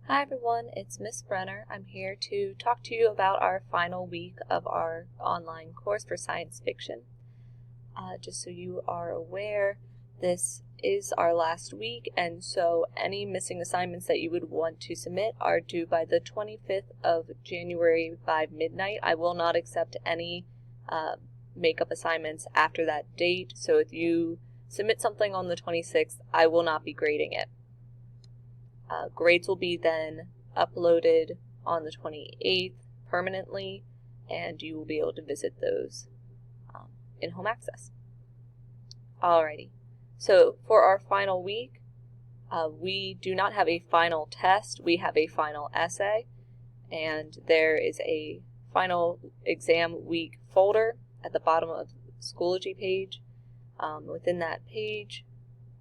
Hi everyone, it's Miss Brenner. I'm here to talk to you about our final week of our online course for science fiction. Just so you are aware, this is our last week, and so any missing assignments that you would want to submit are due by the 25th of January by midnight. I will not accept any makeup assignments after that date, so if you submit something on the 26th, I will not be grading it. Grades will be then uploaded on the 28th permanently, and you will be able to visit those in home access. Alrighty, so for our final week, we do not have a final test, we have a final essay, and there is a final exam week folder at the bottom of the Schoology page. Within that page,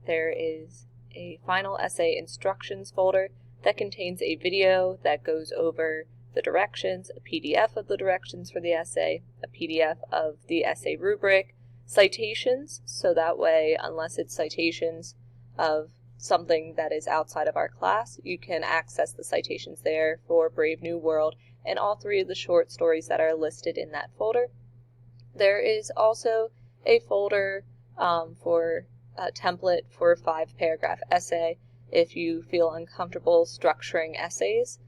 there is a final essay instructions folder that contains a video that goes over the directions, a PDF of the directions for the essay, a PDF of the essay rubric, citations, so that way, unless it's citations of something that is outside of our class, you can access the citations there for Brave New World and all three of the short stories that are listed in that folder. There is also a folder for a template for a 5-paragraph essay. If you feel uncomfortable structuring essays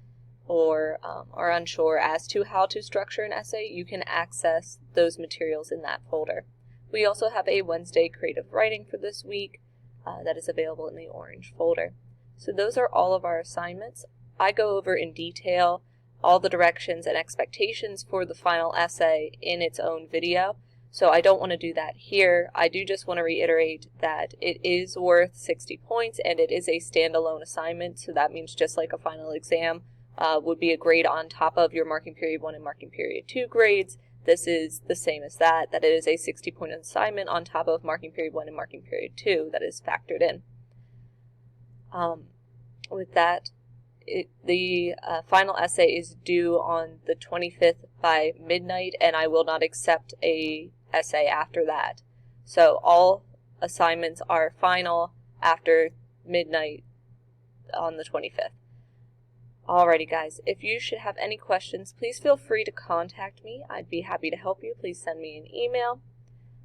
or are unsure as to how to structure an essay, you can access those materials in that folder. We also have a Wednesday creative writing for this week that is available in the orange folder. So those are all of our assignments. I go over in detail all the directions and expectations for the final essay in its own video. So I don't want to do that here. I do just want to reiterate that it is worth 60 points and it is a standalone assignment. So that means just like a final exam would be a grade on top of your marking period 1 and marking period 2 grades. This is the same as that it is a 60-point assignment on top of marking period 1 and marking period 2 that is factored in. With that, the final essay is due on the 25th by midnight, and I will not accept a essay after that. So all assignments are final after midnight on the 25th. Alrighty guys, if you should have any questions, please feel free to contact me. I'd be happy to help you. Please send me an email,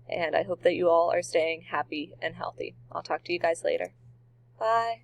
and I hope that you all are staying happy and healthy. I'll talk to you guys later. Bye.